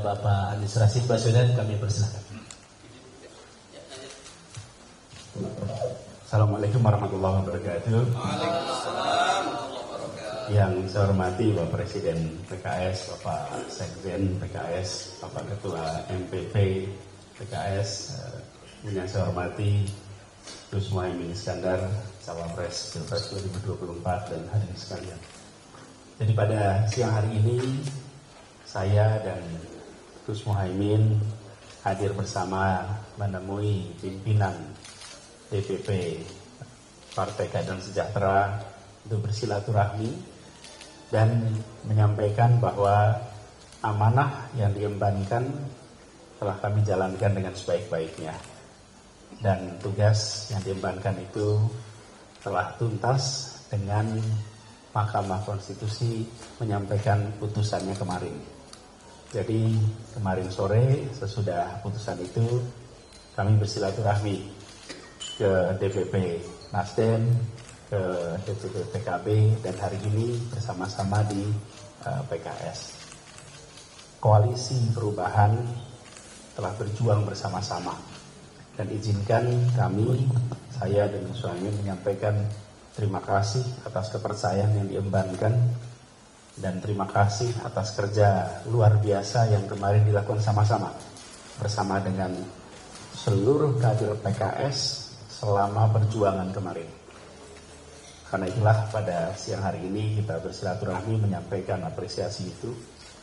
Bapak Anies Rashid Baswedan, kami persilakan. Assalamualaikum warahmatullahi wabarakatuh. Yang saya hormati Bapak Presiden PKS, Bapak Sekjen PKS, Bapak Ketua MPP PKS, yang saya hormati Gus Muhaimin Iskandar, Cawapres Pilpres 2024 dan hadirin sekalian. Jadi pada siang hari ini saya dan Gus Muhaimin hadir bersama menemui pimpinan DPP Partai Keadilan Sejahtera untuk bersilaturahmi dan menyampaikan bahwa amanah yang diembankan telah kami jalankan dengan sebaik-baiknya, dan tugas yang diembankan itu telah tuntas dengan Mahkamah Konstitusi menyampaikan putusannya kemarin. Jadi kemarin sore sesudah putusan itu kami bersilaturahmi ke DPP Nasdem, ke DPP PKB, dan hari ini bersama-sama di PKS. Koalisi Perubahan telah berjuang bersama-sama, dan izinkan kami, saya dan Gus Muhaimin menyampaikan terima kasih atas kepercayaan yang diembankan dan terima kasih atas kerja luar biasa yang kemarin dilakukan sama-sama bersama dengan seluruh kader PKS selama perjuangan kemarin. Karena itulah pada siang hari ini kita bersilaturahmi menyampaikan apresiasi itu,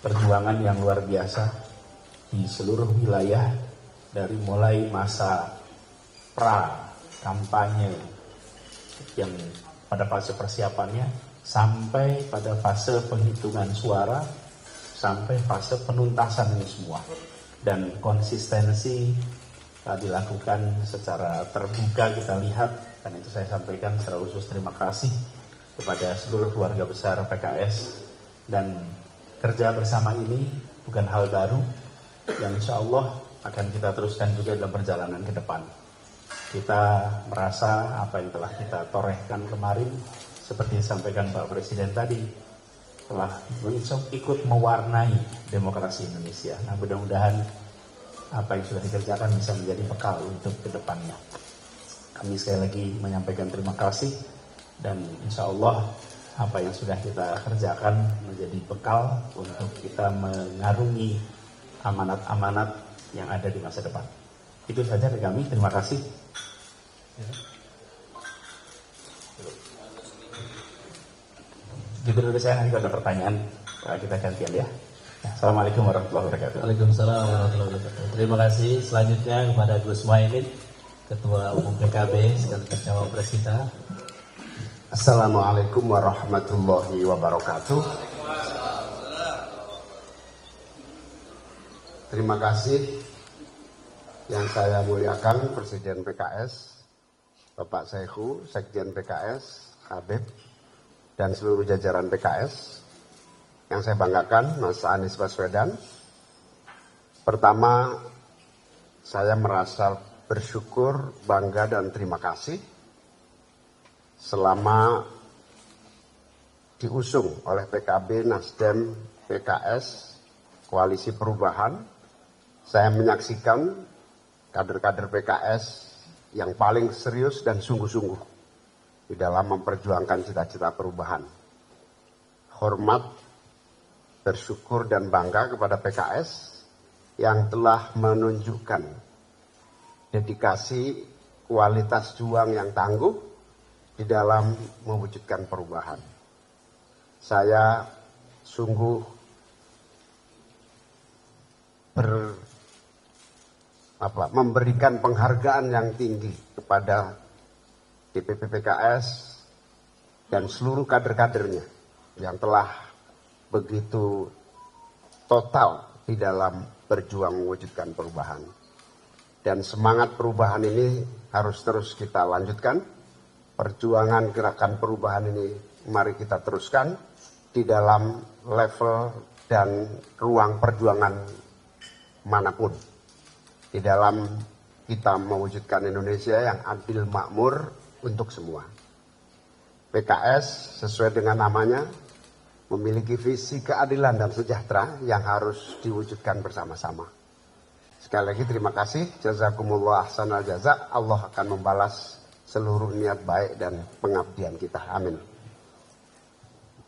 perjuangan yang luar biasa di seluruh wilayah, dari mulai masa pra kampanye yang pada fase persiapannya sampai pada fase penghitungan suara, sampai fase penuntasan ini semua, dan konsistensi dilakukan secara terbuka kita lihat. Dan itu saya sampaikan secara khusus terima kasih kepada seluruh keluarga besar PKS, dan kerja bersama ini bukan hal baru yang insya Allah akan kita teruskan juga dalam perjalanan ke depan. Kita merasa apa yang telah kita torehkan kemarin, seperti disampaikan Pak Presiden tadi, telah ikut mewarnai demokrasi Indonesia. Nah, mudah-mudahan apa yang sudah dikerjakan bisa menjadi bekal untuk ke depannya. Kami sekali lagi menyampaikan terima kasih, dan insya Allah apa yang sudah kita kerjakan menjadi bekal untuk kita mengarungi amanat-amanat yang ada di masa depan. Itu saja dari kami, terima kasih. Gitu dulu saya, nanti kalau ada pertanyaan kita gantian ya. Assalamualaikum warahmatullahi wabarakatuh. Waalaikumsalam warahmatullahi wabarakatuh. Terima kasih. Selanjutnya kepada Gus Muhaimin, Ketua Umum PKB sekaligus Cawapres kita. Assalamualaikum warahmatullahi wabarakatuh. Terima kasih yang saya muliakan Presiden PKS, Bapak Saihu, Sekjen PKS, Habib, dan seluruh jajaran PKS. Yang saya banggakan, Mas Anies Baswedan. Pertama, saya merasa bersyukur, bangga, dan terima kasih selama diusung oleh PKB, Nasdem, PKS, Koalisi Perubahan. Saya menyaksikan kader-kader PKS yang paling serius dan sungguh-sungguh di dalam memperjuangkan cita-cita perubahan. Hormat, bersyukur, dan bangga kepada PKS yang telah menunjukkan dedikasi, kualitas juang yang tangguh di dalam mewujudkan perubahan. Saya sungguh memberikan penghargaan yang tinggi kepada DPP PKS dan seluruh kader-kadernya yang telah begitu total di dalam berjuang mewujudkan perubahan. Dan semangat perubahan ini harus terus kita lanjutkan. Perjuangan gerakan perubahan ini mari kita teruskan di dalam level dan ruang perjuangan manapun. Di dalam kita mewujudkan Indonesia yang adil makmur untuk semua. PKS sesuai dengan namanya memiliki visi keadilan dan sejahtera yang harus diwujudkan bersama-sama. Sekali lagi terima kasih, jazakumullah ahsanal jaza. Allah akan membalas seluruh niat baik dan pengabdian kita. Amin.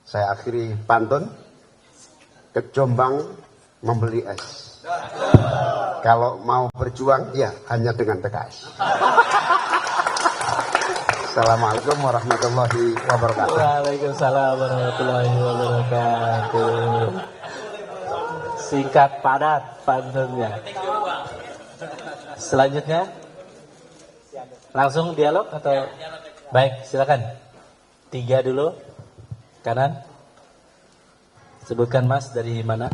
Saya akhiri pantun, ke Jombang membeli es. Kalau mau berjuang, ya hanya dengan PKS. Assalamualaikum warahmatullahi wabarakatuh. Waalaikumsalam warahmatullahi wabarakatuh. Singkat padat pantunnya. Selanjutnya langsung dialog atau baik, silakan. 3 dulu. Kanan. Sebutkan Mas dari mana?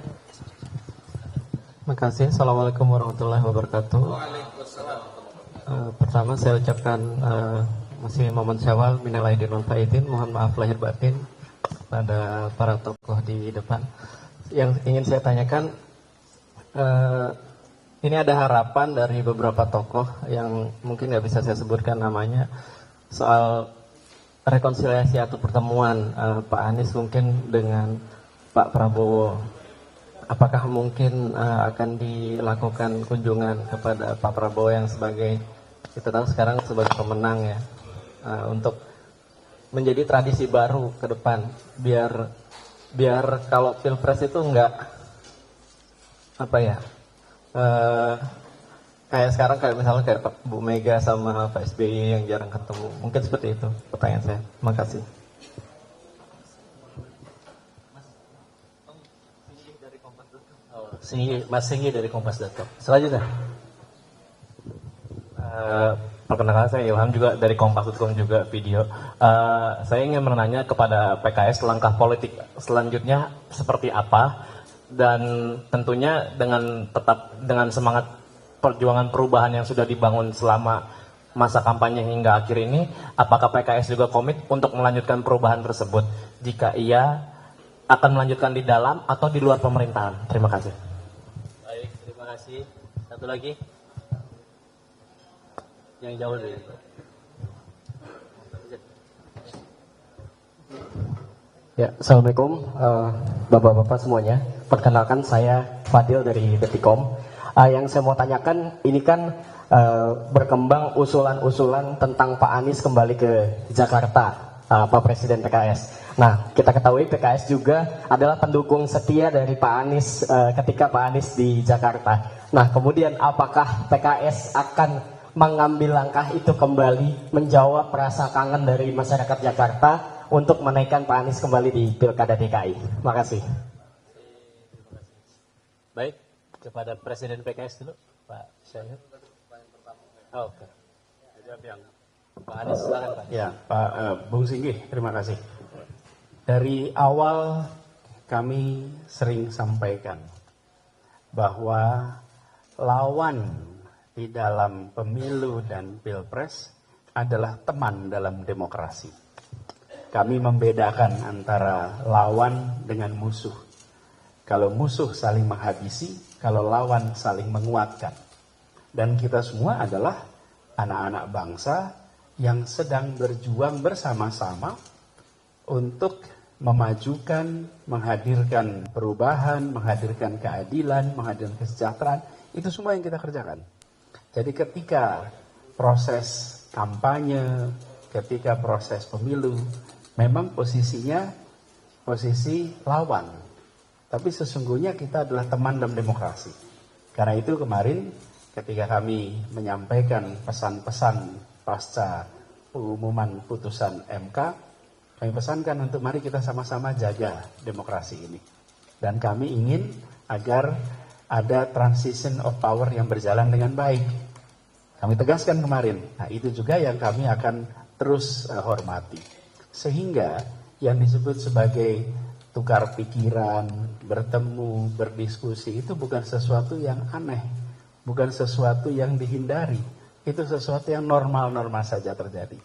Terima kasih. Assalamualaikum warahmatullahi wabarakatuh. Pertama saya ucapkan masih momen Syawal, minal aidin wal faizin, mohon maaf lahir batin pada para tokoh di depan. Yang ingin saya tanyakan, ini ada harapan dari beberapa tokoh yang mungkin nggak bisa saya sebutkan namanya, soal rekonsiliasi atau pertemuan Pak Anies mungkin dengan Pak Prabowo. Apakah mungkin akan dilakukan kunjungan kepada Pak Prabowo yang sebagai, kita tahu sekarang sebagai pemenang ya, untuk menjadi tradisi baru ke depan, biar kalau pilpres itu enggak apa ya, kayak sekarang kayak misalnya kayak Bu Mega sama Pak SBY yang jarang ketemu, mungkin seperti itu pertanyaan saya. Terima kasih. Mas Singgi dari Kompas.com. Selanjutnya. Perkenalkan, saya Ilham juga dari Kompas.com juga video. Saya ingin menanya kepada PKS langkah politik selanjutnya seperti apa, dan tentunya tetap dengan semangat perjuangan perubahan yang sudah dibangun selama masa kampanye hingga akhir ini, apakah PKS juga komit untuk melanjutkan perubahan tersebut? Jika iya, akan melanjutkan di dalam atau di luar pemerintahan? Terima kasih. Baik, terima kasih. Satu lagi. Yang jauh dari itu. Ya, assalamualaikum bapak-bapak semuanya. Perkenalkan, saya Fadil dari Detikom. Yang saya mau tanyakan, ini kan berkembang usulan-usulan tentang Pak Anies kembali ke Jakarta, Pak Presiden PKS. Nah, kita ketahui PKS juga adalah pendukung setia dari Pak Anies ketika Pak Anies di Jakarta. Nah, kemudian apakah PKS akan mengambil langkah itu kembali, menjawab rasa kangen dari masyarakat Jakarta untuk menaikkan Pak Anies kembali di Pilkada DKI? Terima kasih. Baik, kepada Presiden PKS dulu, Pak Syahid. Oh, oke. Jawab yang Pak Anies, silakan Pak. Ya, Pak Bung Singgih, terima kasih. Dari awal kami sering sampaikan bahwa lawan di dalam pemilu dan pilpres adalah teman dalam demokrasi. Kami membedakan antara lawan dengan musuh. Kalau musuh saling menghabisi, kalau lawan saling menguatkan. Dan kita semua adalah anak-anak bangsa yang sedang berjuang bersama-sama untuk memajukan, menghadirkan perubahan, menghadirkan keadilan, menghadirkan kesejahteraan. Itu semua yang kita kerjakan. Jadi ketika proses kampanye, ketika proses pemilu, memang posisinya posisi lawan. Tapi sesungguhnya kita adalah teman dalam demokrasi. Karena itu kemarin ketika kami menyampaikan pesan-pesan pasca pengumuman putusan MK, kami pesankan untuk mari kita sama-sama jaga demokrasi ini. Dan kami ingin agar ada transition of power yang berjalan dengan baik. Kami tegaskan kemarin. Nah, itu juga yang kami akan terus hormati. Sehingga yang disebut sebagai tukar pikiran, bertemu, berdiskusi, itu bukan sesuatu yang aneh. Bukan sesuatu yang dihindari. Itu sesuatu yang normal-normal saja terjadi.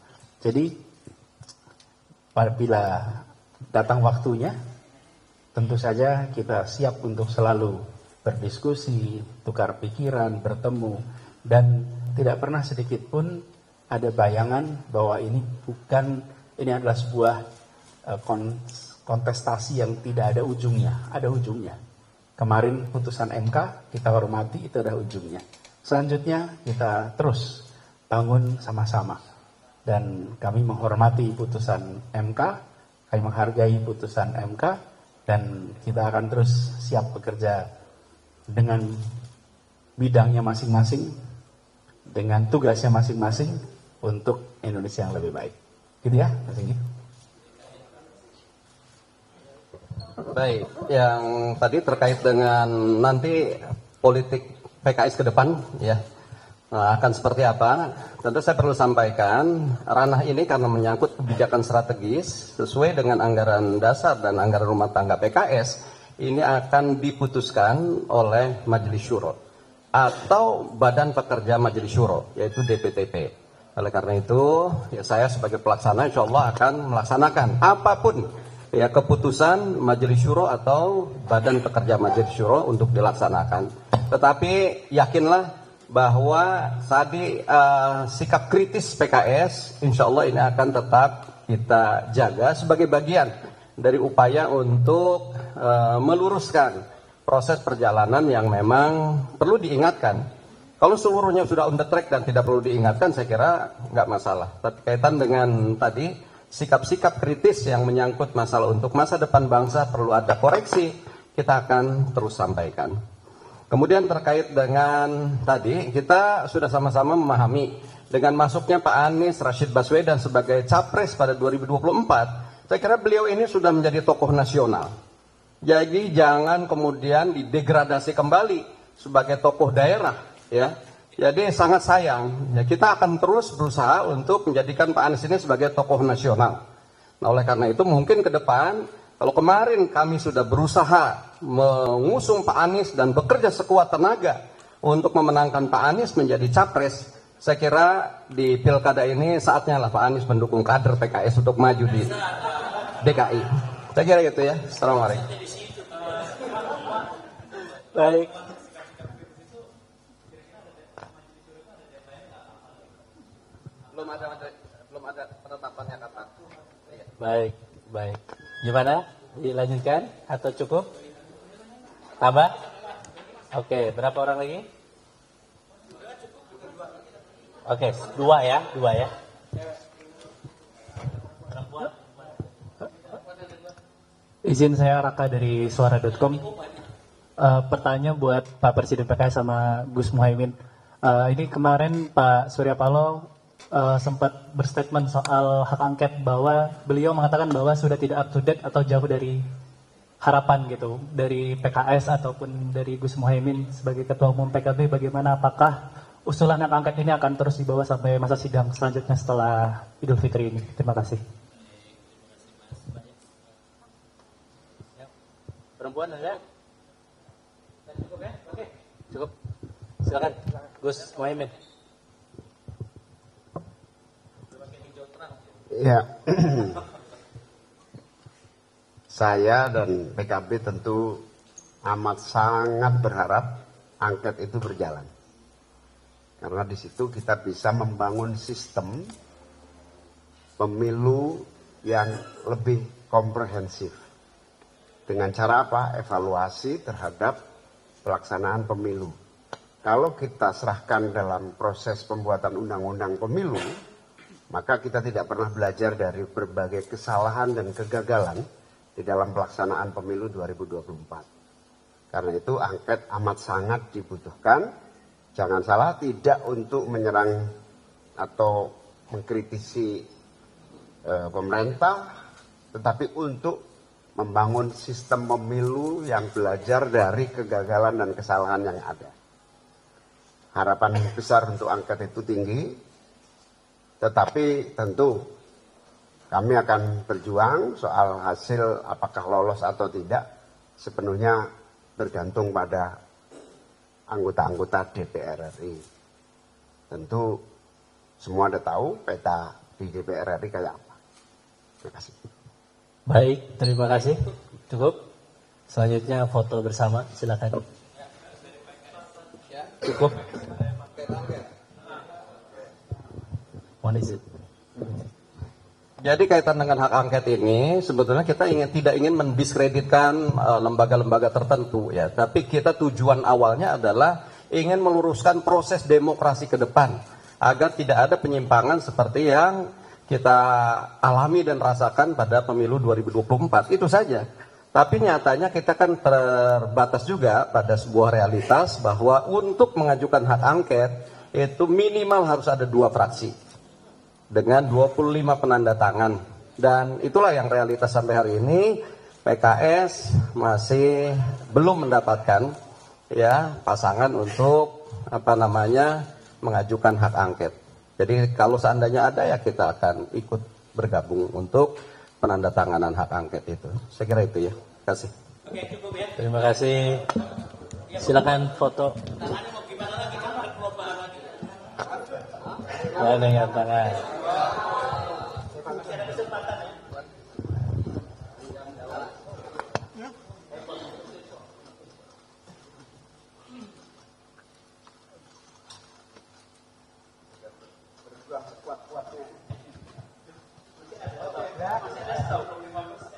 Jadi, apabila datang waktunya, tentu saja kita siap untuk selalu berdiskusi, tukar pikiran, bertemu, dan tidak pernah sedikit pun ada bayangan bahwa ini adalah sebuah kontestasi yang tidak ada ujungnya, ada ujungnya. Kemarin putusan MK kita hormati, itu ada ujungnya. Selanjutnya kita terus bangun sama-sama. Dan kami menghormati putusan MK, kami menghargai putusan MK, dan kita akan terus siap bekerja dengan bidangnya masing-masing, dengan tugasnya masing-masing untuk Indonesia yang lebih baik. Gitu ya, Mas Inggi. Baik, yang tadi terkait dengan nanti politik PKS ke depan, ya, akan seperti apa? Tentu saya perlu sampaikan, ranah ini karena menyangkut kebijakan strategis sesuai dengan anggaran dasar dan anggaran rumah tangga PKS, ini akan diputuskan oleh Majelis Syuro atau Badan Pekerja Majelis Syuro, yaitu DPTP. Oleh karena itu, ya saya sebagai pelaksana insya Allah akan melaksanakan apapun ya keputusan Majelis Syuro atau Badan Pekerja Majelis Syuro untuk dilaksanakan. Tetapi yakinlah bahwa tadi sikap kritis PKS insya Allah ini akan tetap kita jaga sebagai bagian dari upaya untuk meluruskan proses perjalanan yang memang perlu diingatkan. Kalau seluruhnya sudah on the track dan tidak perlu diingatkan, saya kira nggak masalah. Tapi kaitan dengan tadi sikap-sikap kritis yang menyangkut masalah untuk masa depan bangsa perlu ada koreksi, kita akan terus sampaikan. Kemudian terkait dengan tadi, kita sudah sama-sama memahami dengan masuknya Pak Anies Rashid Baswedan sebagai capres pada 2024, saya kira beliau ini sudah menjadi tokoh nasional. Jadi jangan kemudian didegradasi kembali sebagai tokoh daerah. Ya, jadi sangat sayang. Ya, kita akan terus berusaha untuk menjadikan Pak Anies ini sebagai tokoh nasional. Nah, oleh karena itu mungkin ke depan, kalau kemarin kami sudah berusaha mengusung Pak Anies dan bekerja sekuat tenaga untuk memenangkan Pak Anies menjadi capres, saya kira di pilkada ini saatnya lah Pak Anies mendukung kader PKS untuk maju di DKI. Saya kira gitu ya. Assalamualaikum. Baik. Belum ada penetapannya kapan. Baik, baik. Gimana? Dilanjutkan atau cukup? Tambah? Oke, berapa orang lagi? Oke, dua ya. Izin saya Raka dari suara.com. Pertanyaan buat Pak Presiden PKS sama Gus Muhaimin. Ini kemarin Pak Surya Paloh sempat berstatement soal hak angket bahwa beliau mengatakan bahwa sudah tidak up to date atau jauh dari harapan gitu dari PKS ataupun dari Gus Muhaimin sebagai Ketua Umum PKB. Bagaimana, apakah usulan hak angket ini akan terus dibawa sampai masa sidang selanjutnya setelah Idul Fitri ini? Terima kasih. Perempuan ada? Cukup ya? Oke. Cukup. Silakan Gus Muhaimin. Ya, saya dan PKB tentu amat sangat berharap angket itu berjalan. Karena di situ kita bisa membangun sistem pemilu yang lebih komprehensif. Dengan cara apa? Evaluasi terhadap pelaksanaan pemilu. Kalau kita serahkan dalam proses pembuatan undang-undang pemilu, maka kita tidak pernah belajar dari berbagai kesalahan dan kegagalan di dalam pelaksanaan pemilu 2024. Karena itu angket amat sangat dibutuhkan. Jangan salah, tidak untuk menyerang atau mengkritisi pemerintah, tetapi untuk membangun sistem pemilu yang belajar dari kegagalan dan kesalahan yang ada. Harapan besar untuk angket itu tinggi. Tetapi tentu kami akan berjuang soal hasil apakah lolos atau tidak sepenuhnya bergantung pada anggota-anggota DPR RI. Tentu semua ada tahu peta di DPR RI kayak apa. Terima kasih. Baik, terima kasih. Cukup. Selanjutnya foto bersama, silakan. Cukup. Mohon izin. Jadi kaitan dengan hak angket ini sebetulnya kita tidak ingin mendiskreditkan lembaga-lembaga tertentu ya, tapi kita tujuan awalnya adalah ingin meluruskan proses demokrasi ke depan agar tidak ada penyimpangan seperti yang kita alami dan rasakan pada pemilu 2024. Itu saja. Tapi nyatanya kita kan terbatas juga pada sebuah realitas bahwa untuk mengajukan hak angket itu minimal harus ada 2 fraksi dengan 25 penanda tangan, dan itulah yang realitas sampai hari ini. PKS masih belum mendapatkan ya pasangan untuk mengajukan hak angket. Jadi kalau seandainya ada ya kita akan ikut bergabung untuk penandatanganan hak angket itu. Saya kira itu ya. Terima kasih. Oke, cukup ya. Terima kasih. Silakan foto. Dengan tangan.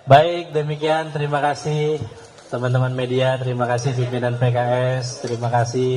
Baik, demikian terima kasih teman-teman media, terima kasih pimpinan PKS, terima kasih